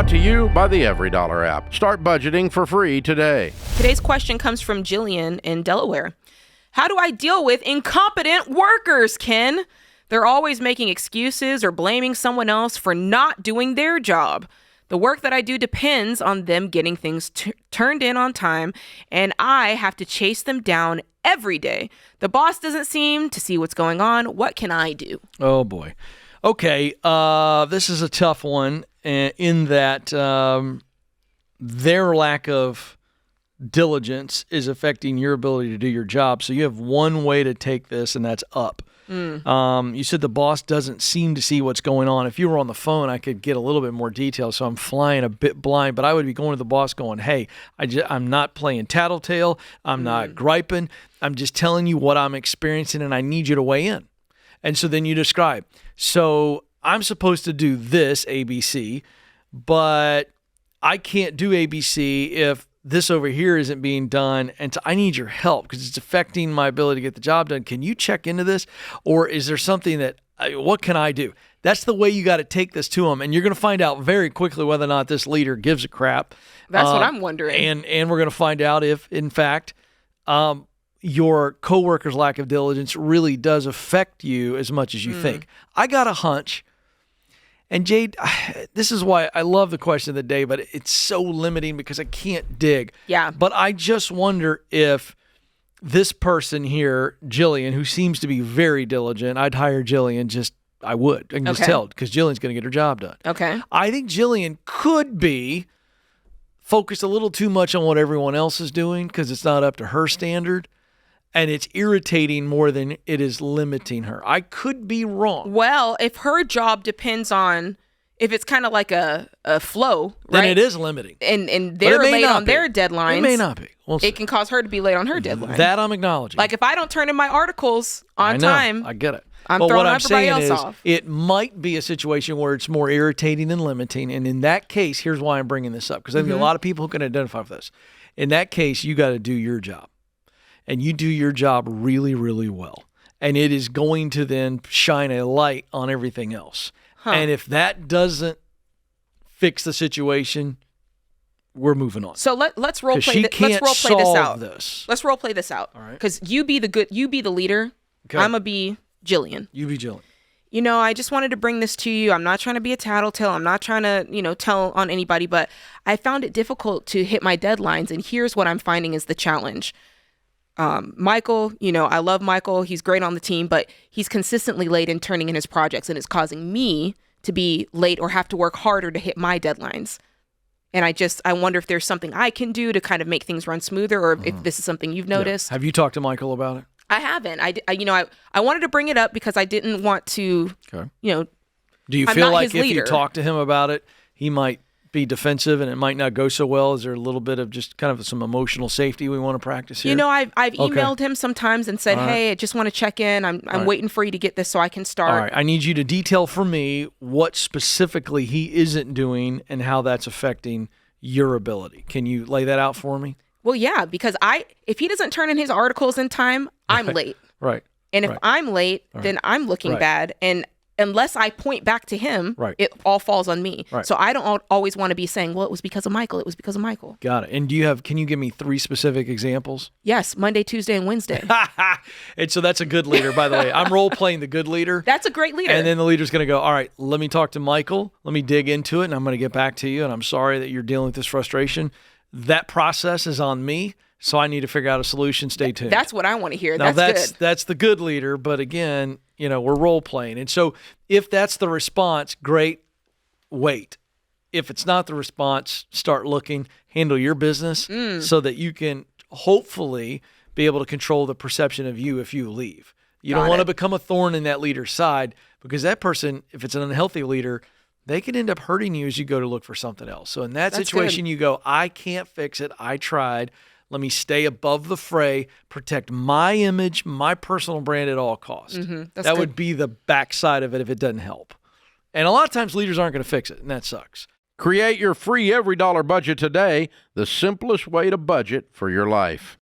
Brought to you by the Every Dollar app. Start budgeting for free today. Today's question comes from Jillian in Delaware. How do I deal with incompetent workers, Ken? They're always making excuses or blaming someone else for not doing their job. The work that I do depends on them getting things turned in on time, and I have to chase them down every day. The boss doesn't seem to see what's going on. What can I do? Oh, boy. Okay, this is a tough one in that their lack of diligence is affecting your ability to do your job. So you have one way to take this, and that's up. You said the boss doesn't seem to see what's going on. If you were on the phone, I could get a little bit more detail, so I'm flying a bit blind, but I would be going to the boss going, hey, I'm not playing tattletale. I'm not griping. I'm just telling you what I'm experiencing, and I need you to weigh in. And so then you describe. So I'm supposed to do this, ABC, but I can't do ABC if this over here isn't being done, and I need your help because it's affecting my ability to get the job done. Can you check into this? Or is there something that, what can I do? That's the way you got to take this to them, and you're going to find out very quickly whether or not this leader gives a crap. That's what I'm wondering. And we're going to find out if, in fact, your coworker's lack of diligence really does affect you as much as you think. I got a hunch. And Jade, this is why I love the question of the day, but it's so limiting because I can't dig. Yeah. But I just wonder if this person here, Jillian, who seems to be very diligent, I'd hire Jillian, I would. I can just tell because Jillian's going to get her job done. Okay. I think Jillian could be focused a little too much on what everyone else is doing because it's not up to her standard. And it's irritating more than it is limiting her. I could be wrong. Well, if her job depends on, if it's kind of like a flow, right? Then it is limiting. And they're late on their deadlines. It may not be. It can cause her to be late on her deadline. That I'm acknowledging. Like if I don't turn in my articles on time. I get it. I'm throwing everybody else off. It might be a situation where it's more irritating than limiting. And in that case, here's why I'm bringing this up. Because I think a lot of people can identify with this. In that case, you got to do your job. And you do your job really, really well. And it is going to then shine a light on everything else. And if that doesn't fix the situation, we're moving on. So let's role play this out. Let's role play this out. All right. Because you be the leader. Okay. I'm gonna be Jillian. You be Jillian. You know, I just wanted to bring this to you. I'm not trying to be a tattletale. I'm not trying to, tell on anybody, but I found it difficult to hit my deadlines. And here's what I'm finding is the challenge. Michael, I love Michael. He's great on the team, but he's consistently late in turning in his projects, and it's causing me to be late or have to work harder to hit my deadlines. And I wonder if there's something I can do to kind of make things run smoother, or if this is something you've noticed. Yeah. Have you talked to Michael about it? I haven't. I wanted to bring it up because I didn't want to, Do you I'm feel not like his if leader. you talk to him about it, he might be defensive and it might not go so well? Is there a little bit of just kind of some emotional safety we want to practice here? I've emailed him sometimes and said, hey, I just want to check in. I'm waiting for you to get this so I can start. All right. I need you to detail for me what specifically he isn't doing and how that's affecting your ability. Can you lay that out for me? Well, yeah, because if he doesn't turn in his articles in time, I'm late. Right. And if I'm late, then I'm looking bad. And unless I point back to him, it all falls on me. Right. So I don't always want to be saying, well, it was because of Michael. It was because of Michael. Got it. And can you give me 3 specific examples? Yes, Monday, Tuesday, and Wednesday. And so that's a good leader, by the way. I'm role playing the good leader. That's a great leader. And then the leader's going to go, all right, let me talk to Michael. Let me dig into it, and I'm going to get back to you. And I'm sorry that you're dealing with this frustration. That process is on me, so I need to figure out a solution. Stay tuned. That's what I want to hear. Now, that's good. That's the good leader, but again, we're role playing. And so if that's the response, great, wait. If it's not the response, start looking, handle your business so that you can hopefully be able to control the perception of you if you leave. You don't want to become a thorn in that leader's side, because that person, if it's an unhealthy leader, they could end up hurting you as you go to look for something else. So in that situation, you go, I can't fix it. I tried. Let me stay above the fray, protect my image, my personal brand at all costs. That would be the backside of it if it doesn't help. And a lot of times leaders aren't going to fix it, and that sucks. Create your free Every Dollar budget today, the simplest way to budget for your life.